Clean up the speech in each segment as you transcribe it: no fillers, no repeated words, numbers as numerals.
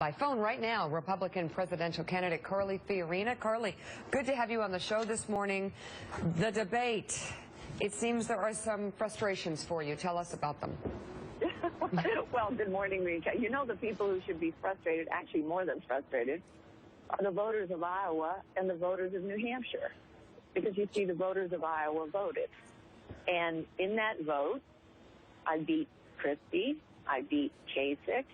By phone right now, Republican presidential candidate Carly Fiorina. Carly, good to have you on the show this morning. The debate, it seems there are some frustrations for you. Tell us about them. Well, good morning, Rika. You know, the people who should be frustrated, actually more than frustrated, are the voters of Iowa and the voters of New Hampshire. Because you see, the voters of Iowa voted. And in that vote, I beat Christie, I beat Kasich,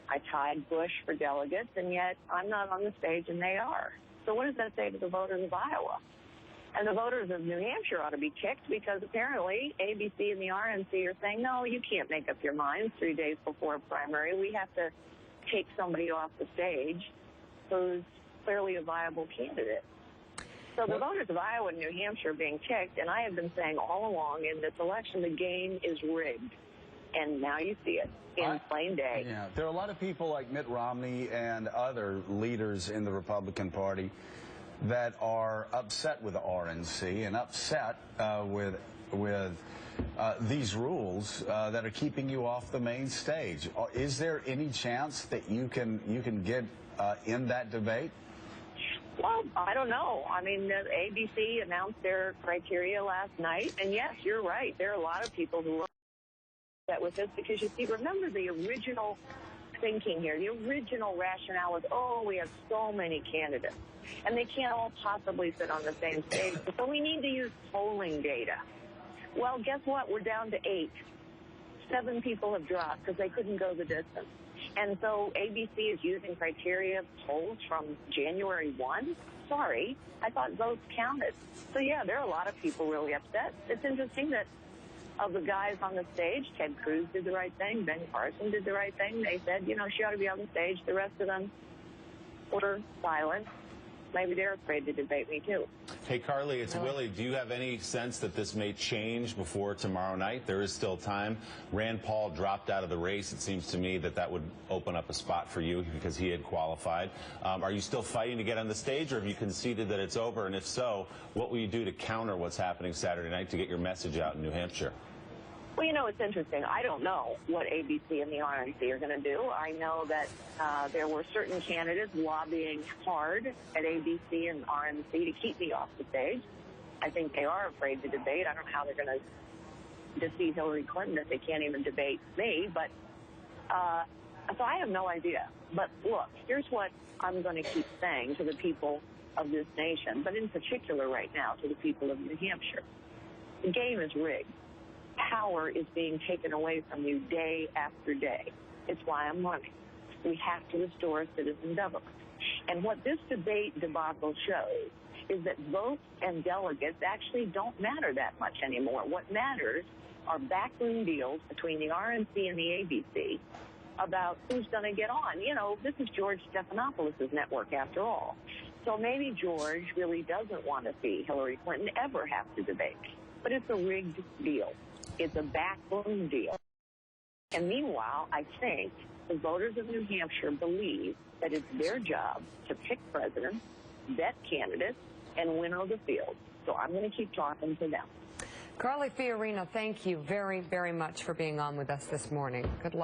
I tied Bush for delegates, and yet I'm not on the stage and they are. So what does that say to the voters of Iowa? And the voters of New Hampshire ought to be kicked because apparently ABC and the RNC are saying, no, you can't make up your minds 3 days before a primary. We have to take somebody off the stage who's clearly a viable candidate. So the voters of Iowa and New Hampshire are being kicked, and I have been saying all along in this election the game is rigged. And now you see it in plain day. Yeah, there are a lot of people like Mitt Romney and other leaders in the Republican Party that are upset with the RNC and upset with these rules that are keeping you off the main stage. Is there any chance that you can get in that debate? Well, I don't know. I mean, the ABC announced their criteria last night, and yes, you're right. There are a lot of people who are upset with this because, you see, remember the original thinking here. The original rationale was, oh, we have so many candidates, and they can't all possibly sit on the same stage, so we need to use polling data. Well, guess what? We're down to 8. 7 people have dropped because they couldn't go the distance. And so ABC is using criteria polls from January 1. Sorry, I thought votes counted. So, yeah, there are a lot of people really upset. It's interesting that of the guys on the stage, Ted Cruz did the right thing, Ben Carson did the right thing. They said, you know, she ought to be on the stage. The rest of them were silent. Maybe they're afraid to debate me, too. Hey, Carly, it's Willie. Do you have any sense that this may change before tomorrow night? There is still time. Rand Paul dropped out of the race. It seems to me that that would open up a spot for you because he had qualified. Are you still fighting to get on the stage, or have you conceded that it's over? And if so, what will you do to counter what's happening Saturday night to get your message out in New Hampshire? Well, you know, it's interesting. I don't know what ABC and the RNC are going to do. I know that there were certain candidates lobbying hard at ABC and RNC to keep me off the stage. I think they are afraid to debate. I don't know how they're going to defeat Hillary Clinton if they can't even debate me. But so I have no idea. But look, here's what I'm going to keep saying to the people of this nation, but in particular right now to the people of New Hampshire. The game is rigged. Power is being taken away from you day after day. It's why I'm running. We have to restore citizen government. And what this debate debacle shows is that votes and delegates actually don't matter that much anymore. What matters are backroom deals between the RNC and the ABC about who's going to get on. You know, this is George Stephanopoulos' network after all. So maybe George really doesn't want to see Hillary Clinton ever have to debate. But it's a rigged deal. It's a backroom deal. And meanwhile, I think the voters of New Hampshire believe that it's their job to pick presidents, vet candidates, and winnow the field. So I'm going to keep talking to them. Carly Fiorina, thank you very, very much for being on with us this morning. Good luck.